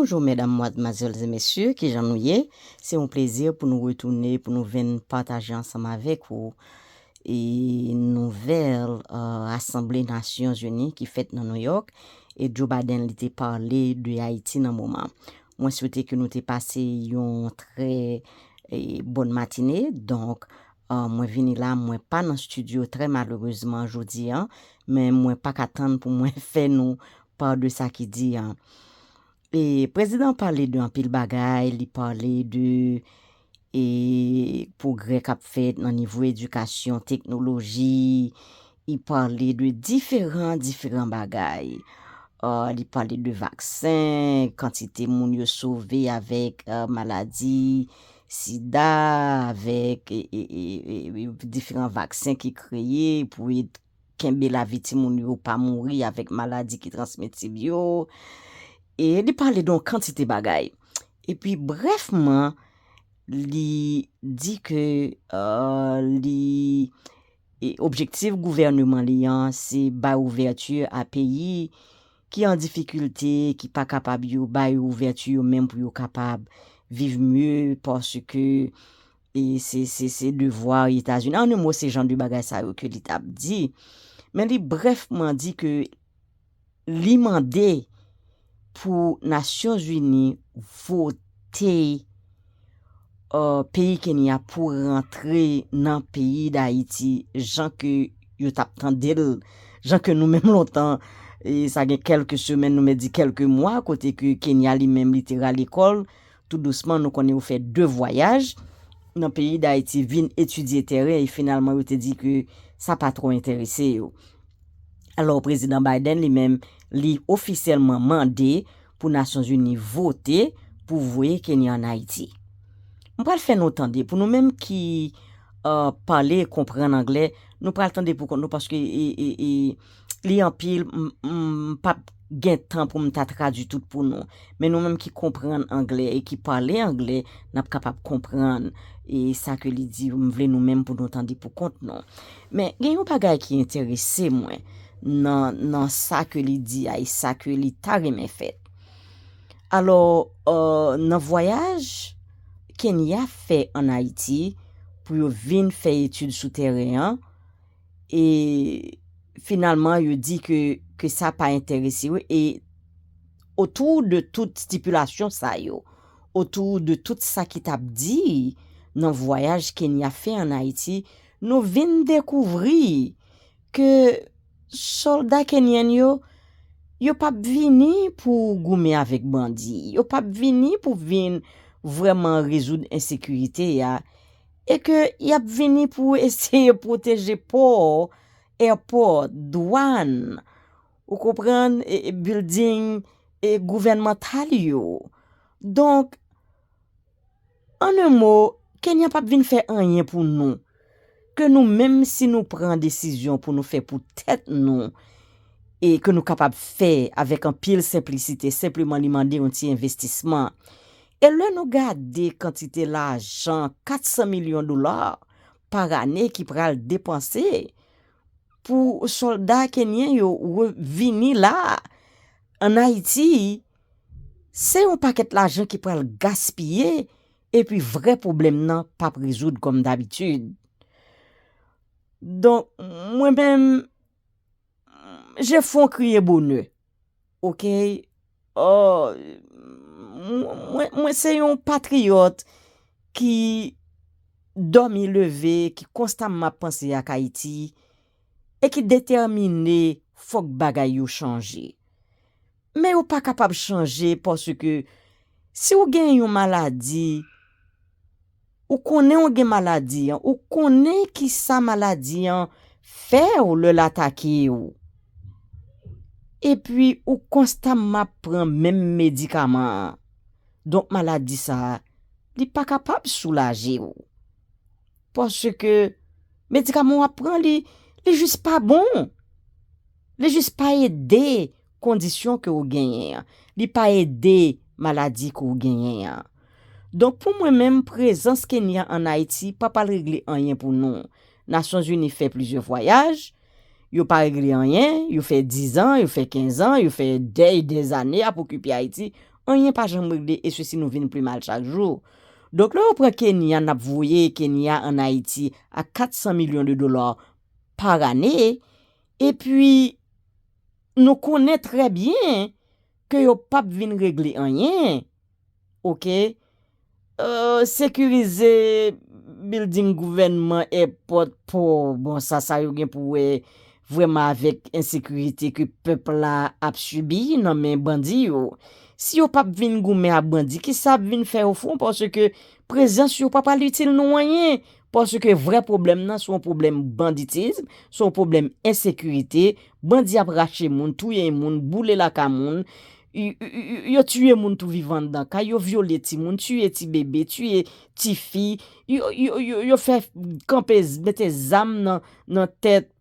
Bonjour mesdames, mademoiselles et messieurs, qui j'en ouye. C'est un plaisir pour nous retourner, pour nous venir partager ensemble avec vous une nouvelle Assemblée Nations Unies qui fête dans New York. Et Joe Biden était parlé de Haïti dans le moment. Moi, souhaite que nous t'ai passé une très bonne matinée. Donc, moi vini là, moi pas dans le studio très malheureusement aujourd'hui, hein, mais moi pas qu'attendre pour moi faire nous part de ça qui dit. Hein. Et président parlait d'un pile bagay, il parlait de progrès qu'a fait dans niveau éducation, technologie, il parlait de différents bagay. Il parlait de vaccins, quantité moun yo sauvé avec maladie sida, avec différents vaccins qui créés pour kembe la vie ti moun yo pas mourir avec maladie qui transmissible yo. Et il parlait donc quantité bagay. Et puis, brefement, il dit que l'objectif gouvernement liant, c'est ba ouverture à pays qui en difficulté, qui pas capable yo ba ouverture même pour yo capable vivre mieux parce que c'est devoir États-Unis. En un mot, c'est genre de bagay ça que l'État dit. Mais il brefement dit que li mandé pour Nasyonziti voter pays Kénia pour rentrer dans pays d'Haïti, gens que yo tap tandel, gens que nous même longtemps et ça fait quelques semaines nous me dit quelques mois côté que Kénia lui même littéral l'école tout doucement nous connaît fait 2 voyages dans pays d'Haïti vinn étudier terrain et finalement yo te dit que ça pas trop intéressé yo. Alors président Biden lui-même li officiellement mandé pour Nations Unies voter pour voir Kénia en Haïti. On va le faire nous entendre pour nous même qui parler comprendre anglais, nous pas attendre pour nous parce que li en pile pas gain temps pour me traduire tout pour nous. Mais nous même qui comprendre anglais et qui parler anglais, n'a pas capable comprendre et ça que li dit nous voulons nous même pour nous entendre pour compte non. Mais il y a un bagage qui intéresse moi dans ça que li dit et ça que li ta remen fait. Alors dans voyage Kénia fait en Haïti pour venir faire études souterraines et finalement il dit que ça pas intéressé et autour de toute stipulation ça yo autour de tout ça qui t'a dit dans voyage Kénia fait en Haïti nous venons découvrir que soldats kenyans yo pas vini pour goumer avec bandits, yo pas vini pour venir vraiment résoudre insécurité ya et que y a vini pour essayer protéger port, airport, douane, ou comprendre et building et gouvernemental yo. Donc en un mot, Kenya pas vinn faire rien pour nous. Que nous même si nous prenons décision pour nous faire pour tête nous et que nous capable faire avec un pile simplicité simplement demander un petit investissement et là nous garder quantité l'argent 400 millions de dollars par année qui pral dépenser pour soldats kenyans yo vini là en Haïti c'est un paquet l'argent qui pral gaspiller et puis vrai problème non pas résoudre comme d'habitude. Donc moi-même j'ai font crier bonheur. OK? Oh moi c'est un patriote qui dormi levé, qui constamment pensé à Haïti et qui déterminé faut que bagay yo changer. Mais ou pas capable changer parce que si ou gen une maladie ou connaît ou gen maladie ou connaît qui sa maladie fait ou le l'attaquer ou et puis ou constamment prend même médicament donc maladie ça li pas capable soulager ou parce que médicament à prend li juste pas bon li juste pas aider condition que ou gagne li pas aider maladie que ou gagne donc pour moi même présence Kénia en Haïti pas régler rien pour nous. Nations Unies fait plusieurs voyages. Yo pas réglé rien, yo fait 10 ans, yo fait 15 ans, yo fait des années à occuper Haïti. rien pas jamais réglé et ceci nous vient plus mal chaque jour. Donc là, on prend Kénia, n'a voyé Kénia en Haïti à 400 millions de dollars par année. Et puis, nous connaissons très bien que yo pas vinn régler rien. OK? Sécuriser building gouvernement airport pour bon ça yo gen pour vraiment avec insécurité que peuple là a subi non mais bandi yo. Si yo pas vinn goumen à bandi, qui ça vinn faire au fond parce que présence yo pas l'utile non rien. Parce que vrai problème nan son problème banditisme, son problème insécurité, bandi a raché moun, touye moun, boule la ka moun, yo tué moun tout vivant dedans, ka yo violé ti moun, tué ti bébé, tué ti fille, yo fait camper mettre zam nan tête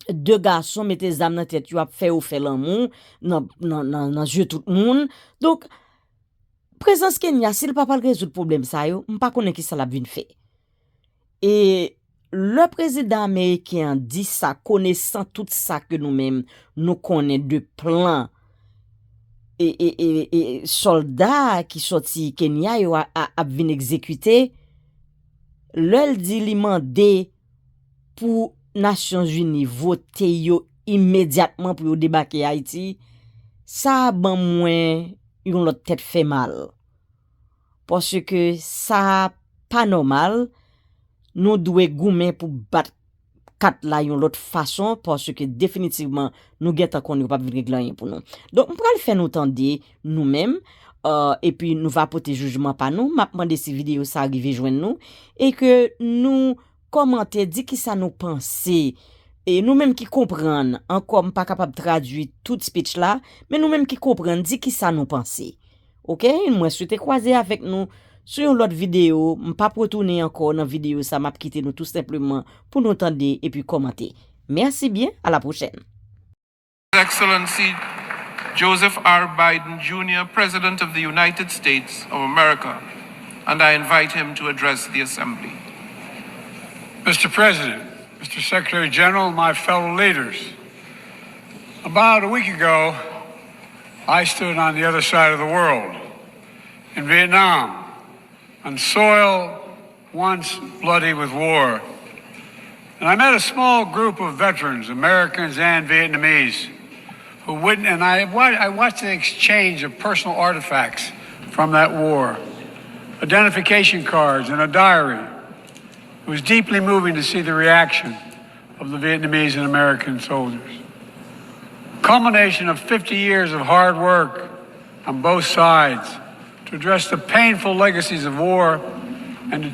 deux garçons mettre zam nan tête, yo a fait ou fait l'amour nan jeu tout moun. Donc présence Kenya s'il pas résoudre problème ça yo, m'pa connait qui ça l'a vinn fait. Et le président américain dit ça, connaissant tout ça que nous-mêmes, nous connaissons de plans et soldats qui sorti Kenya a vinn exécuter. L'el dit li mandé pour Nasyonziti voter yo immédiatement pour débarquer Haïti. Ça ban moins yon l'autre tête fait mal. Parce que ça pas normal. Nous devons goumer pour battre quatre là yon l'autre façon parce que définitivement nous guetta qu'on pas régler rien pour nous. Donc on va le faire nous tendre nous-mêmes et puis nous va porter jugement par nous, m'a demander si vidéo ça arrive joindre nous et que nous commenter dit qui ça nous penser et nous même qui comprendre encore pas capable traduire tout speech là mais nous même qui comprendre dit qui ça nous penser. OK, moi souhaite croiser avec nous sur l'autre vidéo, m'pas retourner encore dans vidéo ça m'a quitté nous tout simplement pour nous entendre et puis commenter. Merci bien, à la prochaine. Excellency Joseph R. Biden Jr., President of the United States of America, and I invite him to address the Assembly. Mr. President, Mr. Secretary General, my fellow leaders, about a week ago, I stood on the other side of the world, in Vietnam, on soil once bloody with war. And I met a small group of veterans, Americans and Vietnamese, who witnessed, and I watched the exchange of personal artifacts from that war, identification cards and a diary. It was deeply moving to see the reaction of the Vietnamese and American soldiers. Culmination of 50 years of hard work on both sides to address the painful legacies of war and to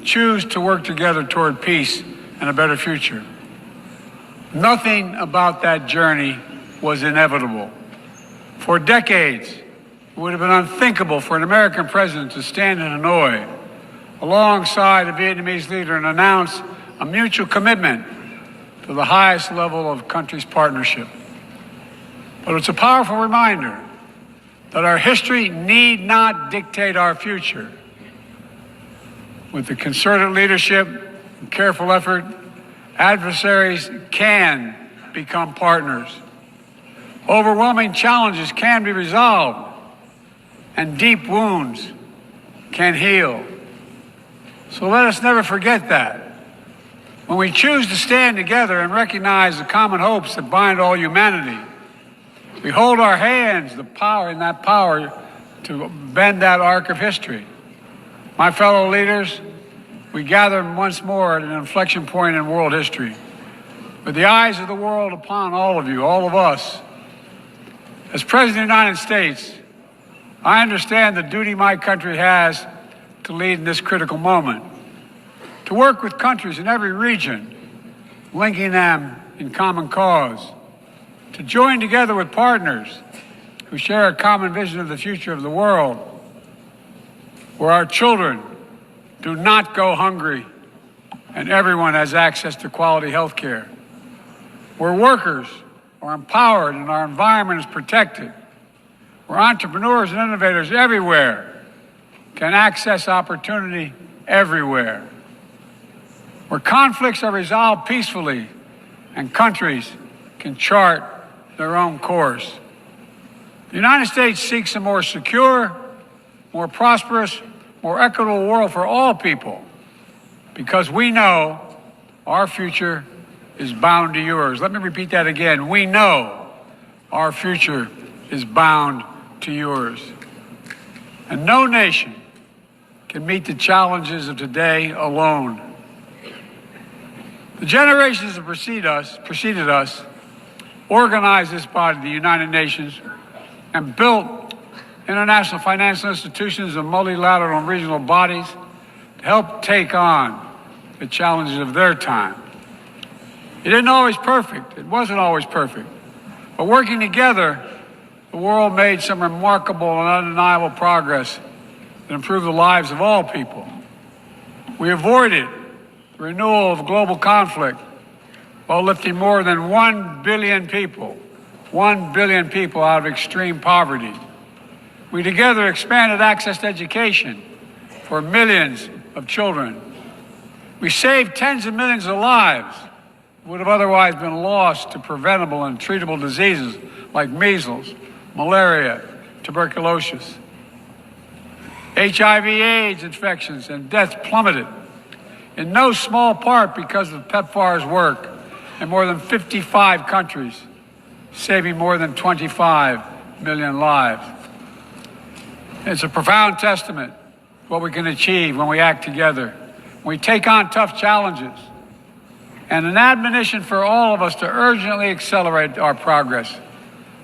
choose to work together toward peace and a better future. Nothing about that journey was inevitable. For decades, it would have been unthinkable for an American president to stand in Hanoi alongside a Vietnamese leader and announce a mutual commitment to the highest level of country's partnership. But it's a powerful reminder that our history need not dictate our future. With the concerted leadership and careful effort, adversaries can become partners. Overwhelming challenges can be resolved, and deep wounds can heal. So let us never forget that. When we choose to stand together and recognize the common hopes that bind all humanity, we hold our hands the power to bend that arc of history. My fellow leaders, we gather once more at an inflection point in world history, with the eyes of the world upon all of you, all of us. As President of the United States, I understand the duty my country has to lead in this critical moment, to work with countries in every region, linking them in common cause, to join together with partners who share a common vision of the future of the world, where our children do not go hungry and everyone has access to quality health care, where workers are empowered and our environment is protected, where entrepreneurs and innovators everywhere can access opportunity everywhere, where conflicts are resolved peacefully and countries can chart their own course. The United States seeks a more secure, more prosperous, more equitable world for all people because we know our future is bound to yours. Let me repeat that again. We know our future is bound to yours. And no nation can meet the challenges of today alone. The generations that preceded us organized this body, the United Nations, and built international financial institutions and multilateral and regional bodies to help take on the challenges of their time. It wasn't always perfect. But working together, the world made some remarkable and undeniable progress that improved the lives of all people. We avoided the renewal of global conflict while lifting more than 1 billion people out of extreme poverty. We together expanded access to education for millions of children. We saved tens of millions of lives that would have otherwise been lost to preventable and treatable diseases like measles, malaria, tuberculosis. HIV/AIDS infections and deaths plummeted, in no small part because of PEPFAR's work in more than 55 countries, saving more than 25 million lives. It's a profound testament to what we can achieve when we act together, when we take on tough challenges, and an admonition for all of us to urgently accelerate our progress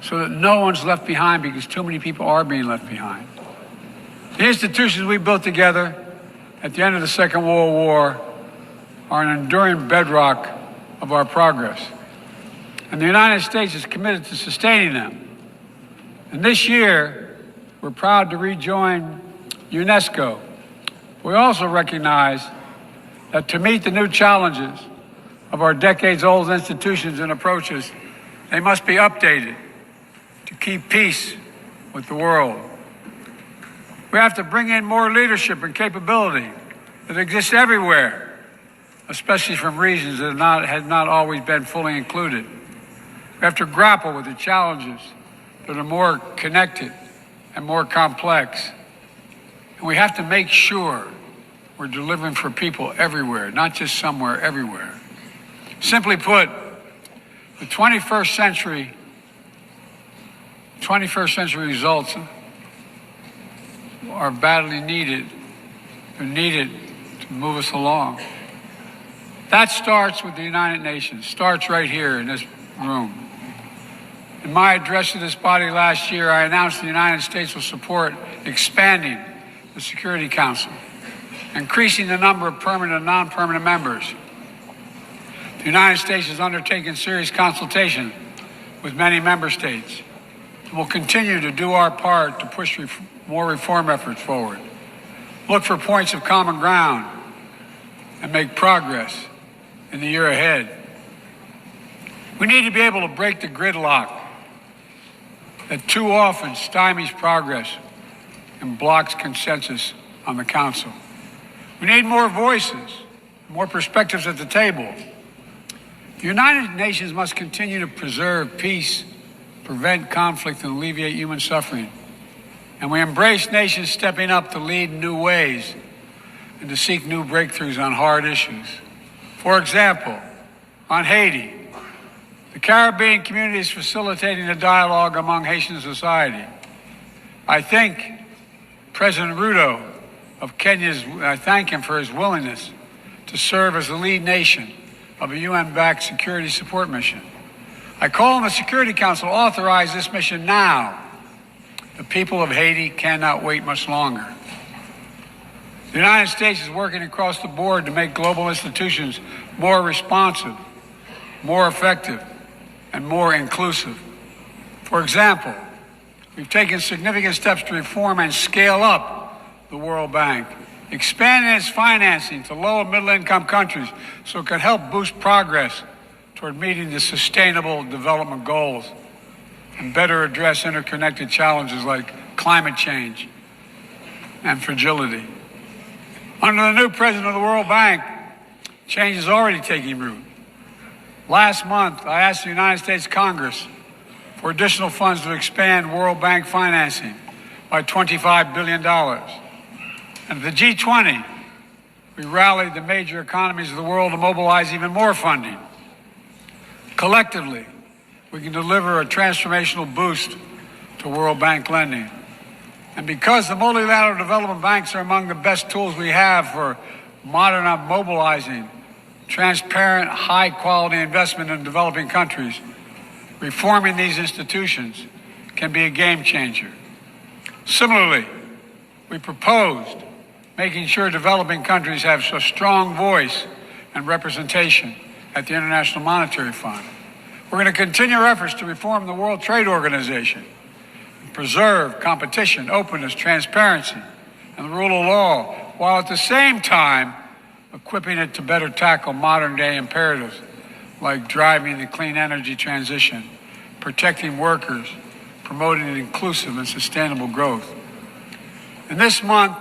so that no one's left behind, because too many people are being left behind. The institutions we built together at the end of the Second World War are an enduring bedrock of our progress. And the United States is committed to sustaining them. And this year, we're proud to rejoin UNESCO. We also recognize that to meet the new challenges of our decades-old institutions and approaches, they must be updated to keep peace with the world. We have to bring in more leadership and capability that exists everywhere, especially from regions that have not always been fully included. We have to grapple with the challenges that are more connected and more complex. And we have to make sure we're delivering for people everywhere, not just somewhere, everywhere. Simply put, the 21st century results are badly needed. They're needed to move us along. That starts with the United Nations, starts right here in this room. In my address to this body last year, I announced the United States will support expanding the Security Council, increasing the number of permanent and non-permanent members. The United States has undertaken serious consultation with many member states. We'll continue to do our part to push more reform efforts forward, look for points of common ground, and make progress in the year ahead. We need to be able to break the gridlock that too often stymies progress and blocks consensus on the Council. We need more voices, more perspectives at the table. The United Nations must continue to preserve peace, prevent conflict, and alleviate human suffering. And we embrace nations stepping up to lead in new ways and to seek new breakthroughs on hard issues. For example, on Haiti, the Caribbean community is facilitating a dialogue among Haitian society. I thank President Ruto of Kenya, I thank him for his willingness to serve as the lead nation of a UN-backed security support mission. I call on the Security Council to authorize this mission now. The people of Haiti cannot wait much longer. The United States is working across the board to make global institutions more responsive, more effective, and more inclusive. For example, we've taken significant steps to reform and scale up the World Bank, expanding its financing to low and middle-income countries so it can help boost progress toward meeting the Sustainable Development Goals and better address interconnected challenges like climate change and fragility. Under the new president of the World Bank, change is already taking root. Last month, I asked the United States Congress for additional funds to expand World Bank financing by $25 billion. And at the G20, we rallied the major economies of the world to mobilize even more funding. Collectively, we can deliver a transformational boost to World Bank lending. And because the multilateral development banks are among the best tools we have for mobilizing transparent, high-quality investment in developing countries, reforming these institutions can be a game changer. Similarly, we proposed making sure developing countries have a strong voice and representation at the International Monetary Fund. We're going to continue our efforts to reform the World Trade Organization, preserve competition, openness, transparency, and the rule of law, while at the same time equipping it to better tackle modern-day imperatives like driving the clean energy transition, protecting workers, promoting inclusive and sustainable growth. And this month,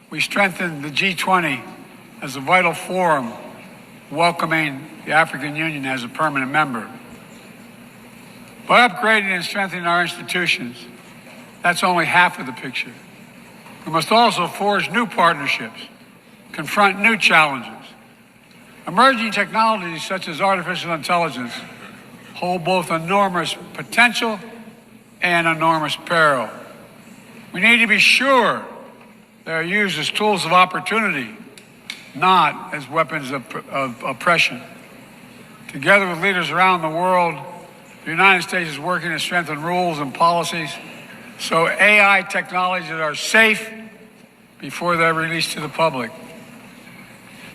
we strengthened the G20 as a vital forum, welcoming the African Union as a permanent member. By upgrading and strengthening our institutions, that's only half of the picture. We must also forge new partnerships, confront new challenges. Emerging technologies such as artificial intelligence hold both enormous potential and enormous peril. We need to be sure they are used as tools of opportunity, not as weapons of oppression. Together with leaders around the world, the United States is working to strengthen rules and policies so AI technologies are safe before they're released to the public.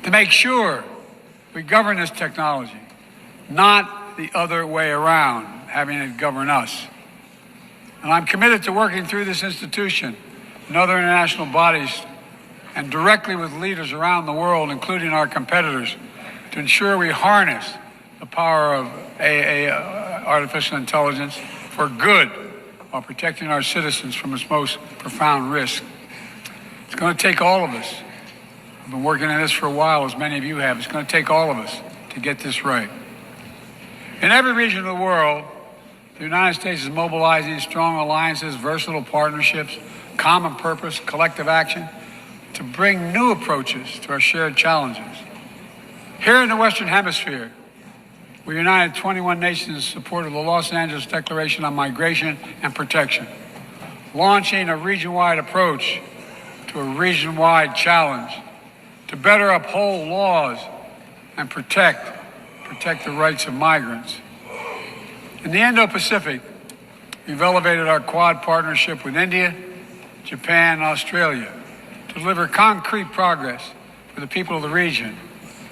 To make sure we govern this technology, not the other way around, having it govern us. And I'm committed to working through this institution and other international bodies and directly with leaders around the world, including our competitors, to ensure we harness the power of artificial intelligence for good while protecting our citizens from its most profound risk. It's going to take all of us. I've been working on this for a while, as many of you have. It's going to take all of us to get this right. In every region of the world, the United States is mobilizing strong alliances, versatile partnerships, common purpose, collective action to bring new approaches to our shared challenges. Here in the Western Hemisphere, we united 21 nations in support of the Los Angeles Declaration on Migration and Protection, launching a region-wide approach to a region-wide challenge to better uphold laws and protect the rights of migrants. In the Indo-Pacific, we've elevated our Quad partnership with India, Japan, and Australia to deliver concrete progress for the people of the region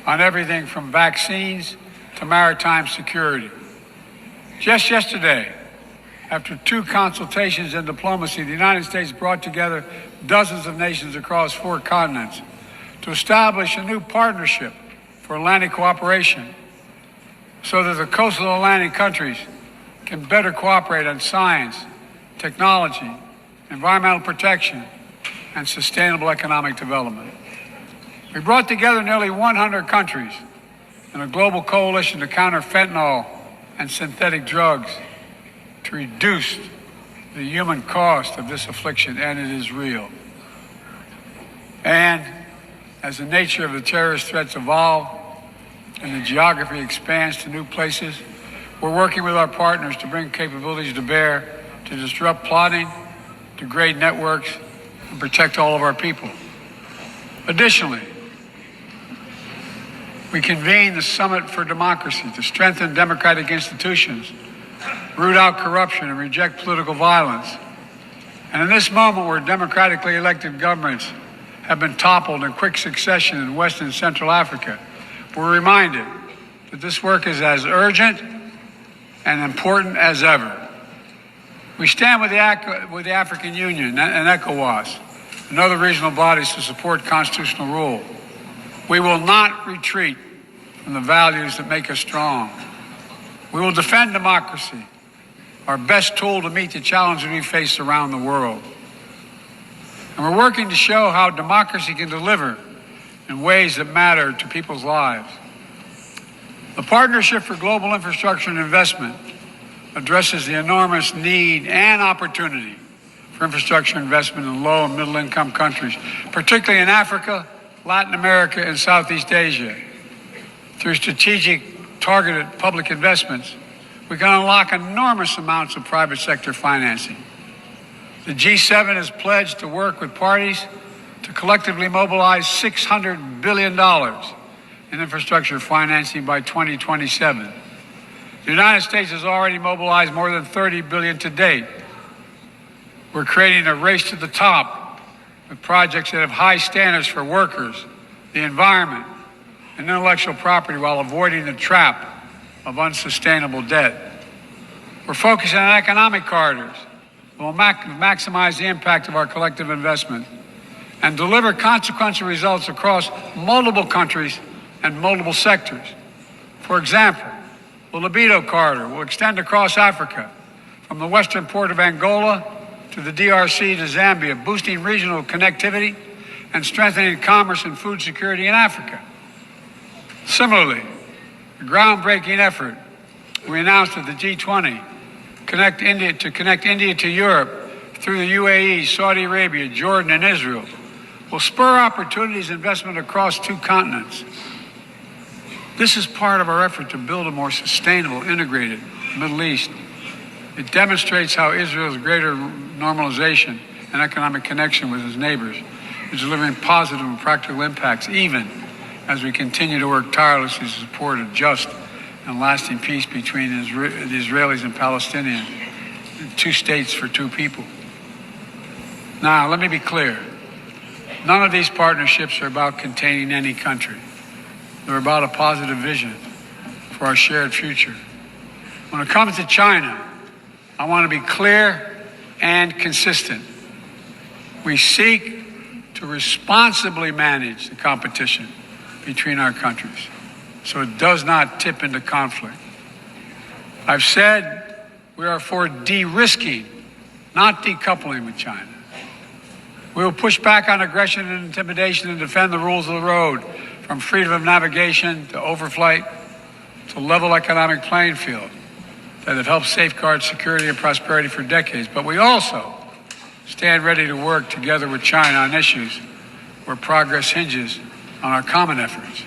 on everything from vaccines to maritime security. Just yesterday, after 2 consultations in diplomacy, the United States brought together dozens of nations across 4 continents to establish a new partnership for Atlantic cooperation so that the coastal Atlantic countries can better cooperate on science, technology, environmental protection, and sustainable economic development. We brought together nearly 100 countries in a global coalition to counter fentanyl and synthetic drugs to reduce the human cost of this affliction, and it is real. And as the nature of the terrorist threats evolve and the geography expands to new places, we're working with our partners to bring capabilities to bear to disrupt plotting, degrade networks, and protect all of our people. Additionally, we convened the Summit for Democracy to strengthen democratic institutions, root out corruption, and reject political violence. And in this moment where democratically elected governments have been toppled in quick succession in West and Central Africa, we're reminded that this work is as urgent and important as ever. We stand with the African Union and ECOWAS and other regional bodies to support constitutional rule. We will not retreat from the values that make us strong. We will defend democracy, our best tool to meet the challenges we face around the world. And we're working to show how democracy can deliver in ways that matter to people's lives. The Partnership for Global Infrastructure and Investment addresses the enormous need and opportunity for infrastructure investment in low and middle income countries, particularly in Africa, Latin America, and Southeast Asia. Through strategic, targeted public investments, we can unlock enormous amounts of private sector financing. The G7 has pledged to work with parties to collectively mobilize $600 billion in infrastructure financing by 2027. The United States has already mobilized more than $30 billion to date. We're creating a race to the top with projects that have high standards for workers, the environment, and intellectual property while avoiding the trap of unsustainable debt. We're focusing on economic corridors that will maximize the impact of our collective investment and deliver consequential results across multiple countries and multiple sectors. For example, the Libido Corridor will extend across Africa from the western port of Angola to the DRC to Zambia, boosting regional connectivity and strengthening commerce and food security in Africa. Similarly, the groundbreaking effort we announced at the G20 to connect India to Europe through the UAE, Saudi Arabia, Jordan, and Israel will spur opportunities and investment across two continents. This is part of our effort to build a more sustainable, integrated Middle East. It demonstrates how Israel's greater normalization and economic connection with its neighbors is delivering positive and practical impacts, even as we continue to work tirelessly to support a just and lasting peace between the Israelis and Palestinians, 2 states for 2 people. Now, let me be clear. None of these partnerships are about containing any country. They're about a positive vision for our shared future. When it comes to China, I want to be clear and consistent. We seek to responsibly manage the competition between our countries so it does not tip into conflict. I've said we are for de-risking, not decoupling with China. We will push back on aggression and intimidation and defend the rules of the road, from freedom of navigation to overflight to level economic playing field that have helped safeguard security and prosperity for decades. But we also stand ready to work together with China on issues where progress hinges on our common efforts.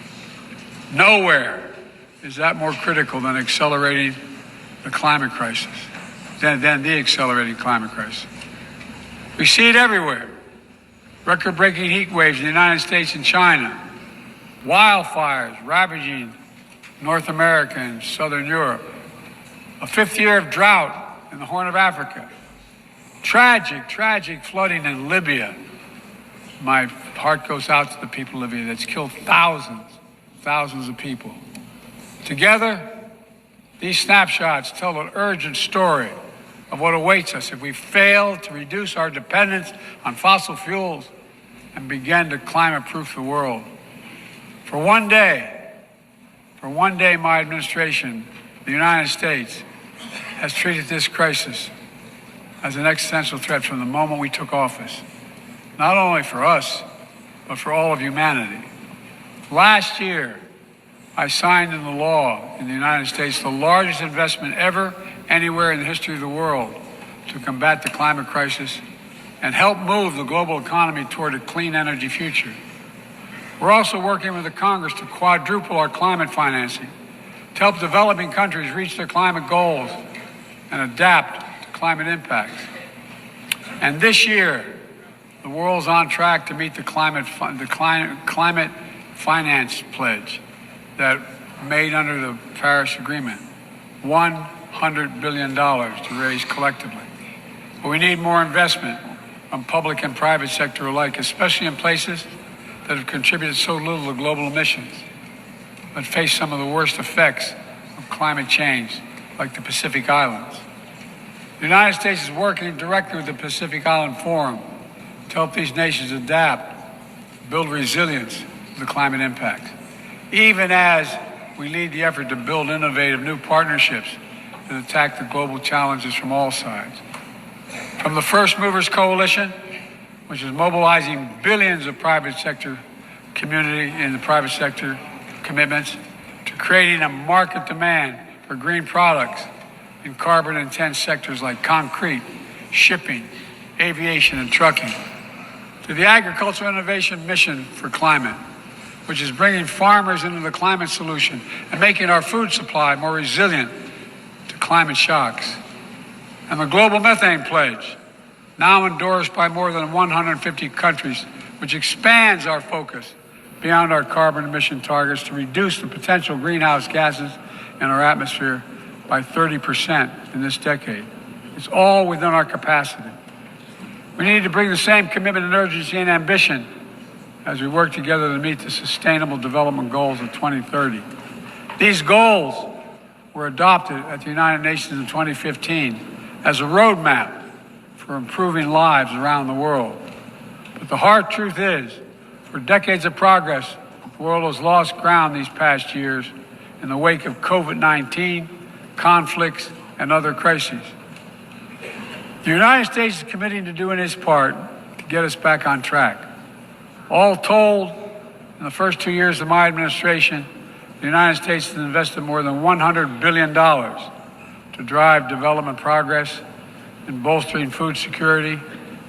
Nowhere is that more critical than accelerating the climate crisis, than the accelerating climate crisis. We see it everywhere. Record-breaking heat waves in the United States and China, wildfires ravaging North America and Southern Europe, a 5th year of drought in the Horn of Africa, tragic flooding in Libya. My heart goes out to the people of Libya. That's killed thousands of people. Together, these snapshots tell an urgent story of what awaits us if we fail to reduce our dependence on fossil fuels and begin to climate-proof the world. For one day, my administration, the United States, has treated this crisis as an existential threat from the moment we took office, not only for us, but for all of humanity. Last year, I signed into law in the United States the largest investment ever anywhere in the history of the world to combat the climate crisis and help move the global economy toward a clean energy future. We're also working with the Congress to quadruple our climate financing to help developing countries reach their climate goals and adapt to climate impacts. And this year, the world's on track to meet the climate finance pledge that made under the Paris Agreement, $100 billion to raise collectively. But we need more investment from public and private sector alike, especially in places that have contributed so little to global emissions, but face some of the worst effects of climate change, like the Pacific Islands. The United States is working directly with the Pacific Island Forum to help these nations adapt, build resilience to the climate impact, even as we lead the effort to build innovative new partnerships that attack the global challenges from all sides. From the First Movers Coalition, which is mobilizing billions of private sector community and the private sector commitments, to creating a market demand for green products in carbon-intense sectors like concrete, shipping, aviation, and trucking, to the Agricultural Innovation Mission for Climate, which is bringing farmers into the climate solution and making our food supply more resilient to climate shocks, and the Global Methane Pledge, now endorsed by more than 150 countries, which expands our focus beyond our carbon emission targets to reduce the potential greenhouse gases in our atmosphere by 30% in this decade. It's all within our capacity. We need to bring the same commitment and urgency and ambition as we work together to meet the Sustainable Development Goals of 2030. These goals were adopted at the United Nations in 2015 as a roadmap for improving lives around the world. But the hard truth is, for decades of progress, the world has lost ground these past years in the wake of COVID-19, conflicts, and other crises. The United States is committing to doing its part to get us back on track. All told, in the first 2 years of my administration, the United States has invested more than $100 billion to drive development progress in bolstering food security,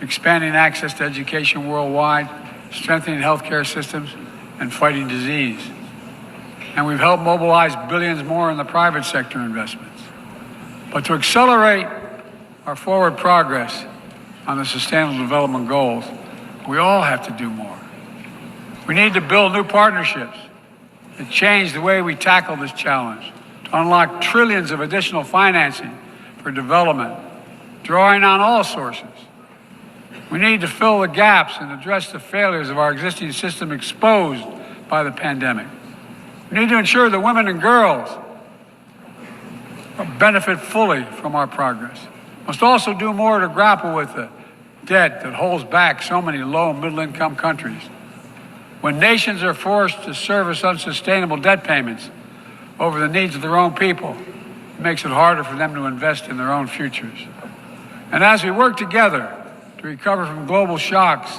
expanding access to education worldwide, strengthening healthcare systems, and fighting disease. And we've helped mobilize billions more in the private sector investments. But to accelerate our forward progress on the Sustainable Development Goals, we all have to do more. We need to build new partnerships that change the way we tackle this challenge, to unlock trillions of additional financing for development, drawing on all sources. We need to fill the gaps and address the failures of our existing system exposed by the pandemic. We need to ensure that women and girls benefit fully from our progress. We must also do more to grapple with the debt that holds back so many low and middle-income countries. When nations are forced to service unsustainable debt payments over the needs of their own people, it makes it harder for them to invest in their own futures. And as we work together to recover from global shocks,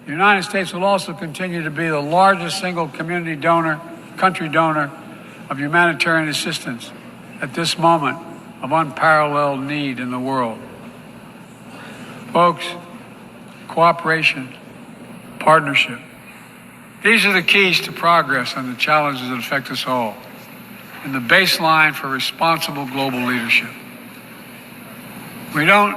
the United States will also continue to be the largest single country donor of humanitarian assistance at this moment of unparalleled need in the world. Folks, cooperation, partnership, these are the keys to progress on the challenges that affect us all, and the baseline for responsible global leadership. We don't